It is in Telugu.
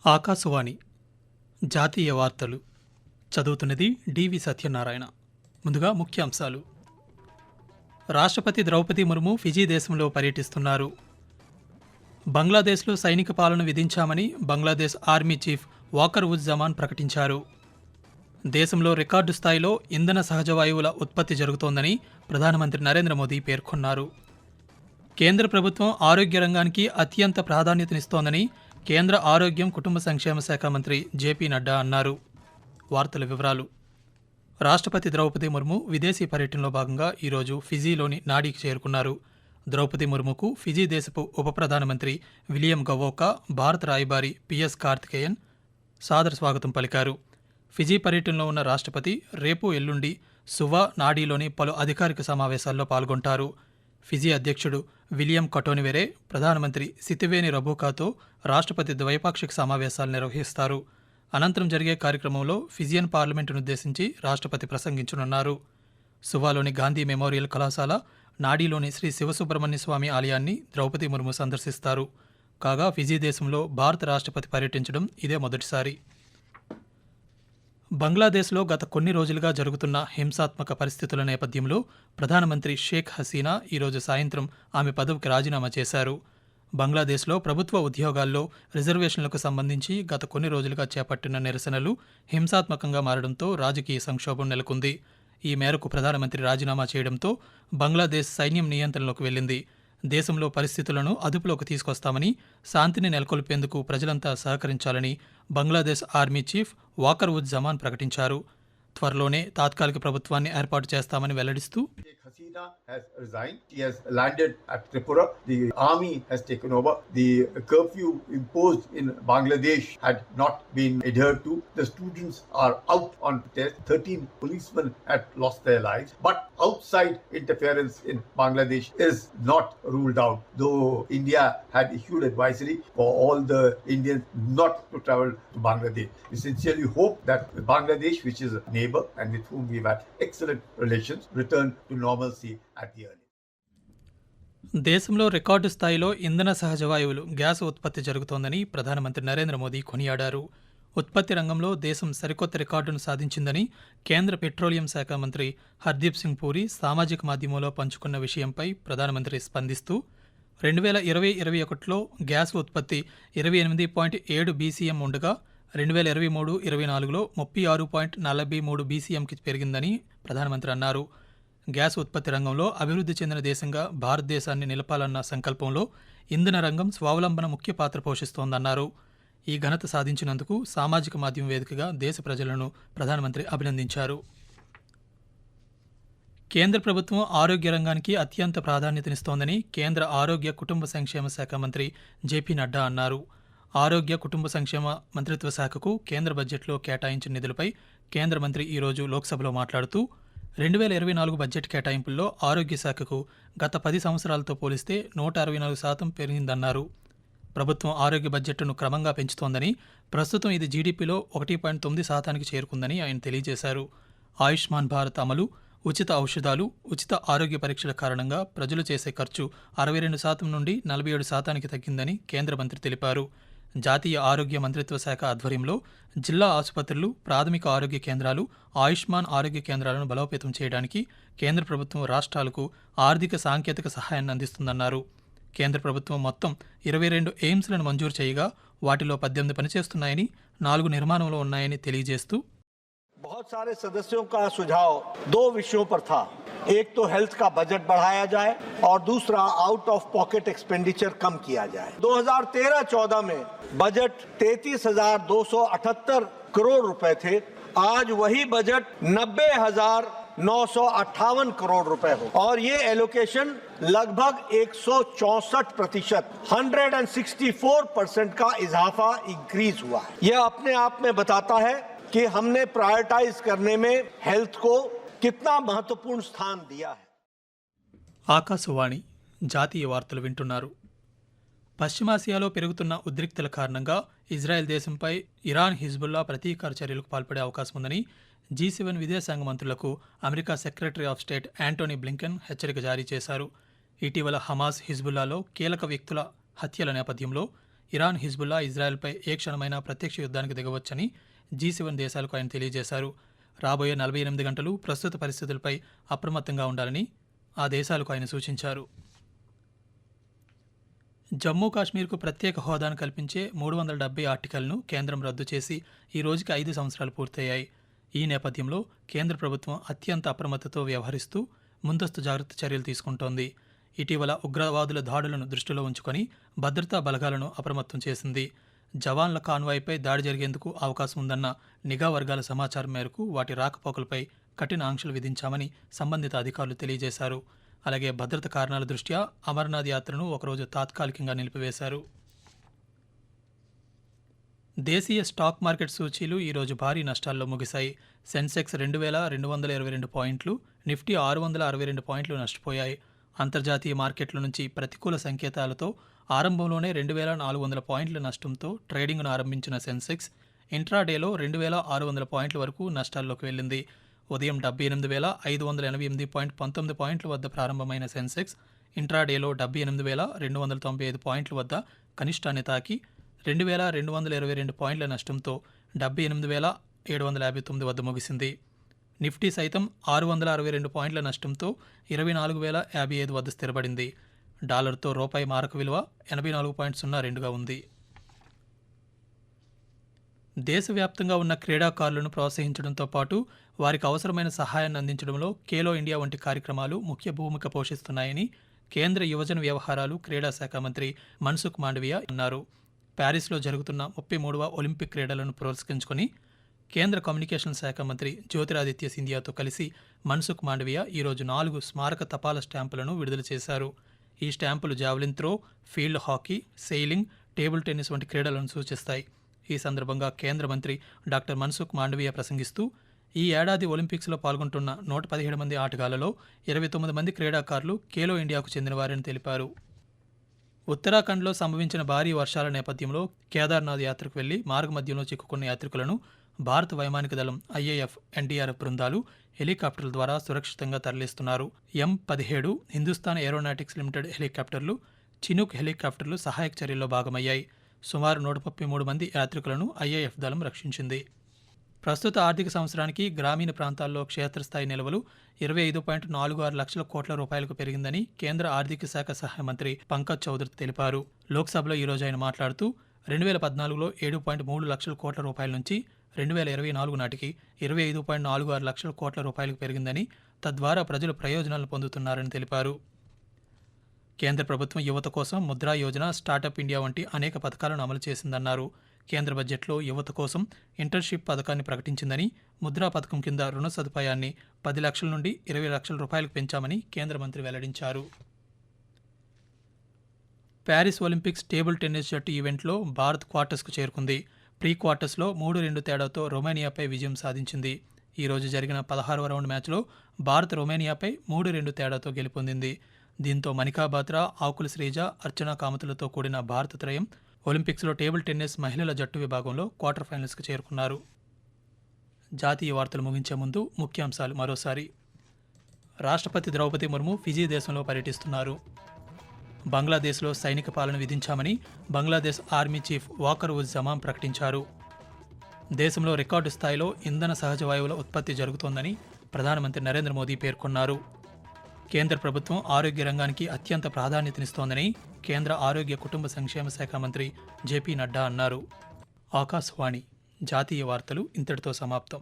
ఆకాశవాణి జాతీయ వార్తలు చదువుతున్నది డివి సత్యనారాయణ. ముందుగా ముఖ్యాంశాలు. రాష్ట్రపతి ద్రౌపది ముర్ము ఫిజీ దేశంలో పర్యటిస్తున్నారు. బంగ్లాదేశ్లో సైనిక పాలన విధించామని బంగ్లాదేశ్ ఆర్మీ చీఫ్ వాకర్ ఉజ్ జమాన్ ప్రకటించారు. దేశంలో రికార్డు స్థాయిలో ఇంధన సహజ వాయువుల ఉత్పత్తి జరుగుతోందని ప్రధానమంత్రి నరేంద్ర మోదీ పేర్కొన్నారు. కేంద్ర ప్రభుత్వం ఆరోగ్య రంగానికి అత్యంత ప్రాధాన్యతనిస్తోందని కేంద్ర ఆరోగ్యం కుటుంబ సంక్షేమ శాఖ మంత్రి జేపీ నడ్డా అన్నారు. వార్తల వివరాలు. రాష్ట్రపతి ద్రౌపది ముర్ము విదేశీ పర్యటనలో భాగంగా ఈరోజు ఫిజీలోని నాడీకి చేరుకున్నారు. ద్రౌపది ముర్ముకు ఫిజీ దేశపు ఉప ప్రధానమంత్రి విలియం గవోకా, భారత రాయబారి పిఎస్ కార్తికేయన్ సాదర స్వాగతం పలికారు. ఫిజీ పర్యటనలో ఉన్న రాష్ట్రపతి రేపు ఎల్లుండి సువా, నాడీలోని పలు అధికారిక సమావేశాల్లో పాల్గొంటారు. ఫిజీ అధ్యక్షుడు విలియం కటోనివెరే, ప్రధానమంత్రి సితివేని రబూకాతో రాష్ట్రపతి ద్వైపాక్షిక సమావేశాలు నిర్వహిస్తారు. అనంతరం జరిగే కార్యక్రమంలో ఫిజియన్ పార్లమెంటునుద్దేశించి రాష్ట్రపతి ప్రసంగించనున్నారు. సువాలోని గాంధీ మెమోరియల్ కళాశాల, నాడీలోని శ్రీ శివసుబ్రహ్మణ్య స్వామి ఆలయాన్ని ద్రౌపది ముర్ము సందర్శిస్తారు. కాగా ఫిజీ దేశంలో భారత రాష్ట్రపతి పర్యటించడం ఇదే మొదటిసారి. బంగ్లాదేశ్లో గత కొన్ని రోజులుగా జరుగుతున్న హింసాత్మక పరిస్థితుల నేపథ్యంలో ప్రధానమంత్రి షేక్ హసీనా ఈరోజు సాయంత్రం ఆమె పదవికి రాజీనామా చేశారు. బంగ్లాదేశ్లో ప్రభుత్వ ఉద్యోగాల్లో రిజర్వేషన్లకు సంబంధించి గత కొన్ని రోజులుగా చేపట్టిన నిరసనలు హింసాత్మకంగా మారడంతో రాజకీయ సంక్షోభం నెలకొంది. ఈ మేరకు ప్రధానమంత్రి రాజీనామా చేయడంతో బంగ్లాదేశ్ సైన్యం నియంత్రణలోకి వెళ్లింది. దేశంలో పరిస్థితులను అదుపులోకి తీసుకొస్తామని, శాంతిని నెలకొల్పేందుకు ప్రజలంతా సహకరించాలని బంగ్లాదేశ్ ఆర్మీ చీఫ్ వాకర్ ఉజ్ జమాన్ ప్రకటించారు. త్వరలోనే తాత్కాలిక ప్రభుత్వాన్ని ఏర్పాటు చేస్తామని వెల్లడిస్తూ Hasina has resigned. She has landed at Tripura. The army has taken over. The curfew imposed in Bangladesh had not been adhered to. The students are out on protest. 13 policemen had lost their lives. But outside interference in Bangladesh is not ruled out. Though India had issued advisory for all the Indians not to travel to Bangladesh. We sincerely hope that Bangladesh, which is a neighbor and with whom we've had excellent relations, return to normalcy at the early. దేశంలో రికార్డు స్థాయిలో ఇంధన సహజ వాయువులు, గ్యాస్ ఉత్పత్తి జరుగుతోందని ప్రధానమంత్రి నరేంద్ర మోదీ కొనియాడారు. ఉత్పత్తి రంగంలో దేశం సరికొత్త రికార్డును సాధించిందని కేంద్ర పెట్రోలియం శాఖ మంత్రి హర్దీప్ సింగ్ పూరి సామాజిక మాధ్యమంలో పంచుకున్న విషయంపై ప్రధానమంత్రి స్పందిస్తూ 2020-21లో గ్యాస్ ఉత్పత్తి 28.7 బీసీఎం ఉండగా 2023-24లో 36.43 బీసీఎంకి పెరిగిందని ప్రధానమంత్రి అన్నారు. గ్యాస్ ఉత్పత్తి రంగంలో అభివృద్ధి చెందిన దేశంగా భారతదేశాన్ని నిలపాలన్న సంకల్పంలో ఇంధన రంగం స్వావలంబన ముఖ్య పాత్ర పోషిస్తోందన్నారు. ఈ ఘనత సాధించినందుకు సామాజిక మాధ్యమం వేదికగా దేశ ప్రజలను ప్రధానమంత్రి అభినందించారు. కేంద్ర ప్రభుత్వం ఆరోగ్య రంగానికి అత్యంత ప్రాధాన్యతనిస్తోందని కేంద్ర ఆరోగ్య కుటుంబ సంక్షేమ శాఖ మంత్రి జేపీ నడ్డా అన్నారు. ఆరోగ్య కుటుంబ సంక్షేమ మంత్రిత్వ శాఖకు కేంద్ర బడ్జెట్లో కేటాయించిన నిధులపై కేంద్ర మంత్రి ఈరోజు లోక్సభలో మాట్లాడుతూ 2024 బడ్జెట్ కేటాయింపుల్లో ఆరోగ్య శాఖకు గత 10 సంవత్సరాలతో పోలిస్తే 164% పెరిగిందన్నారు. ప్రభుత్వం ఆరోగ్య బడ్జెట్ను క్రమంగా పెంచుతోందని, ప్రస్తుతం ఇది జీడీపీలో 1.9% చేరుకుందని ఆయన తెలియజేశారు. ఆయుష్మాన్ భారత్ అమలు, ఉచిత ఔషధాలు, ఉచిత ఆరోగ్య పరీక్షల కారణంగా ప్రజలు చేసే ఖర్చు 62% నుండి 47%కి తగ్గిందని కేంద్ర మంత్రి తెలిపారు. జాతీయ ఆరోగ్య మంత్రిత్వ శాఖ ఆధ్వర్యంలో జిల్లా ఆసుపత్రులు, ప్రాథమిక ఆరోగ్య కేంద్రాలు, ఆయుష్మాన్ ఆరోగ్య కేంద్రాలను బలోపేతం చేయడానికి కేంద్ర ప్రభుత్వం రాష్ట్రాలకు ఆర్థిక సాంకేతిక సహాయాన్ని అందిస్తుందన్నారు. కేంద్ర ప్రభుత్వం మొత్తం 22 ఎయిమ్స్లను మంజూరు చేయగా వాటిలో 18 పనిచేస్తున్నాయని, 4 నిర్మాణంలో ఉన్నాయని తెలియజేస్తూ बहुत सारे सदस्यों का सुझाव 2 विषयों पर था. एक तो हेल्थ का बजट बढ़ाया जाए और दूसरा आउट ऑफ पॉकेट एक्सपेंडिचर कम किया जाए. 2013-14 में बजट 33,278 करोड़ रुपए थे. आज वही बजट 90,958 करोड़ रुपए हो और ये एलोकेशन लगभग 164%, 164% का इजाफा इंक्रीज हुआ है. यह अपने आप में बताता है कि हमने प्रायोरिटाइज करने में हेल्थ को कितना महत्वपूर्ण स्थान दिया है. ఆకాశవాణి జాతీయ వార్తలు వింటున్నారు. పశ్చిమాసియాలో పెరుగుతున్న ఉద్రిక్తల కారణంగా ఇజ్రాయెల్ దేశంపై ఇరాన్, హిజ్బుల్లా ప్రతీకార చర్యలకు పాల్పడే అవకాశం ఉందని G7 విదేశాంగ మంత్రులకు America secretary of state Antony Blinken హెచ్చరిక జారీ చేశారు. ఇటీవల హమాస్, హిజ్బుల్లాలో కీలక వ్యక్తుల హత్యల నేపథ్యంలో ఇరాన్, హిజ్బుల్లా, ఇజ్రాయెల్పై ఏ క్షణమైనా ప్రత్యక్ష యుద్ధానికి దిగవచ్చని G7 దేశాలకు ఆయన తెలియజేశారు. రాబోయే 48 గంటలు ప్రస్తుత పరిస్థితులపై అప్రమత్తంగా ఉండాలని ఆ దేశాలకు ఆయన సూచించారు. జమ్మూ కాశ్మీర్కు ప్రత్యేక హోదాను కల్పించే 370 ఆర్టికల్ను కేంద్రం రద్దు చేసి ఈ రోజుకి 5 సంవత్సరాలు పూర్తయ్యాయి. ఈ నేపథ్యంలో కేంద్ర ప్రభుత్వం అత్యంత అప్రమత్తతో వ్యవహరిస్తూ ముందస్తు జాగ్రత్త చర్యలు తీసుకుంటోంది. ఇటీవల ఉగ్రవాదుల దాడులను దృష్టిలో ఉంచుకొని భద్రతా బలగాలను అప్రమత్తం చేసింది. జవాన్ల కాన్వాయ్పై దాడి జరిగేందుకు అవకాశం ఉందన్న నిఘా వర్గాల సమాచారం మేరకు వాటి రాకపోకలపై కఠిన ఆంక్షలు విధించామని సంబంధిత అధికారులు తెలియజేశారు. అలాగే భద్రత కారణాల దృష్ట్యా అమర్నాథ్ యాత్రను ఒకరోజు తాత్కాలికంగా నిలిపివేశారు. దేశీయ స్టాక్ మార్కెట్ సూచీలు ఈరోజు భారీ నష్టాల్లో ముగిశాయి. సెన్సెక్స్ 2222 పాయింట్లు, నిఫ్టీ 662 పాయింట్లు నష్టపోయాయి. అంతర్జాతీయ మార్కెట్ల నుంచి ప్రతికూల సంకేతాలతో ఆరంభంలోనే 2400 పాయింట్ల నష్టంతో ట్రేడింగ్ను ఆరంభించిన సెన్సెక్స్ ఇంట్రాడేలో 2600 పాయింట్ల వరకు నష్టాల్లోకి వెళ్ళింది. ఉదయం 78,588.19 పాయింట్ల వద్ద ప్రారంభమైన సెన్సెక్స్ ఇంట్రాడేలో 78,295 పాయింట్ల వద్ద కనిష్టాన్ని తాకి 2222 పాయింట్ల నష్టంతో 78,759 వద్ద ముగిసింది. నిఫ్టీ సైతం 662 పాయింట్ల నష్టంతో 24,055 వద్ద స్థిరపడింది. డాలర్తో రూపాయి మారక విలువ 84.02గా ఉంది. దేశవ్యాప్తంగా ఉన్న క్రీడాకారులను ప్రోత్సహించడంతో పాటు వారికి అవసరమైన సహాయాన్ని అందించడంలో ఖేలో ఇండియా వంటి కార్యక్రమాలు ముఖ్య భూమిక పోషిస్తున్నాయని కేంద్ర యువజన వ్యవహారాలు, క్రీడా శాఖ మంత్రి మన్సుఖ్ మాండవియా అన్నారు. ప్యారిస్లో జరుగుతున్న 33వ ఒలింపిక్ క్రీడలను పురస్కరించుకొని కేంద్ర కమ్యూనికేషన్ శాఖ మంత్రి జ్యోతిరాదిత్య సింధియాతో కలిసి మన్సుఖ్ మాండవియా ఈరోజు 4 స్మారక తపాలా స్టాంపులను విడుదల చేశారు. ఈ స్టాంపులు javelin throw, field hockey, sailing, table tennis వంటి క్రీడలను సూచిస్తాయి. ఈ సందర్భంగా కేంద్ర మంత్రి డాక్టర్ మన్సుఖ్ మాండవియా ప్రసంగిస్తూ ఈ ఏడాది ఒలింపిక్స్లో పాల్గొంటున్న 117 మంది ఆటగాళ్లలో 29 మంది క్రీడాకారులు ఖేలో ఇండియాకు చెందినవారని తెలిపారు. ఉత్తరాఖండ్లో సంభవించిన భారీ వర్షాల నేపథ్యంలో కేదార్నాథ్ యాత్రకు వెళ్లి మార్గమధ్యంలో చిక్కుకున్న యాత్రికులను భారత వైమానిక దళం IAF, NDRF బృందాలు హెలికాప్టర్ల ద్వారా సురక్షితంగా తరలిస్తున్నారు. M-17 హిందుస్థాన్ ఏరోనాటిక్స్ లిమిటెడ్ హెలికాప్టర్లు, చినూక్ హెలికాప్టర్లు సహాయక చర్యల్లో భాగమయ్యాయి. సుమారు 133 మంది యాత్రికులను IAF దళం రక్షించింది. ప్రస్తుత ఆర్థిక సంవత్సరానికి గ్రామీణ ప్రాంతాల్లో క్షేత్రస్థాయి నిల్వలు 25.46 లక్షల కోట్ల రూపాయలకు పెరిగిందని కేంద్ర ఆర్థిక శాఖ సహాయ మంత్రి పంకజ్ చౌదరి తెలిపారు. లోక్సభలో ఈరోజు ఆయన మాట్లాడుతూ 2014లో 7.3 లక్షల కోట్ల రూపాయల నుంచి 2024 నాటికి 25.46 లక్షల కోట్ల రూపాయలకు పెరిగిందని, తద్వారా ప్రజలు ప్రయోజనాలు పొందుతున్నారని తెలిపారు. కేంద్ర ప్రభుత్వం యువత కోసం ముద్రా యోజన, స్టార్టప్ ఇండియా వంటి అనేక పథకాలను అమలు చేసిందన్నారు. కేంద్ర బడ్జెట్లో యువత కోసం ఇంటర్న్షిప్ పథకాన్ని ప్రకటించిందని, ముద్రా పథకం కింద రుణ సదుపాయాన్ని 10 లక్షల నుండి 20 లక్షల రూపాయలకు పెంచామని కేంద్ర మంత్రి వెల్లడించారు. ప్యారిస్ ఒలింపిక్స్ టేబుల్ టెన్నిస్ జట్టు ఈవెంట్లో భారత్ క్వార్టర్స్కు చేరుకుంది. ప్రీ క్వార్టర్స్లో 3-2 తేడాతో రొమేనియాపై విజయం సాధించింది. ఈరోజు జరిగిన 16వ రౌండ్ మ్యాచ్లో భారత్ రొమేనియాపై 3-2 తేడాతో గెలుపొందింది. దీంతో మనికా బాత్రా, ఆకుల శ్రీజ, అర్చనా కామతులతో కూడిన భారత త్రయం ఒలింపిక్స్లో టేబుల్ టెన్నిస్ మహిళల జట్టు విభాగంలో క్వార్టర్ ఫైనల్స్కు చేరుకున్నారు. జాతీయ వార్తలు ముగించే ముందు ముఖ్యాంశాలు మరోసారి. రాష్ట్రపతి ద్రౌపది ముర్ము ఫిజీ దేశంలో పర్యటిస్తున్నారు. బంగ్లాదేశ్లో సైనిక పాలన విధించామని బంగ్లాదేశ్ ఆర్మీ చీఫ్ వాకర్ ఉజ్ జమాన్ ప్రకటించారు. దేశంలో రికార్డు స్థాయిలో ఇంధన సహజ వాయువుల ఉత్పత్తి జరుగుతోందని ప్రధానమంత్రి నరేంద్ర మోదీ పేర్కొన్నారు. కేంద్ర ప్రభుత్వం ఆరోగ్య రంగానికి అత్యంత ప్రాధాన్యతనిస్తోందని కేంద్ర ఆరోగ్య కుటుంబ సంక్షేమ శాఖ మంత్రి జేపీ నడ్డా అన్నారు. ఆకాశవాణి జాతీయ వార్తలు ఇంతటితో సమాప్తం.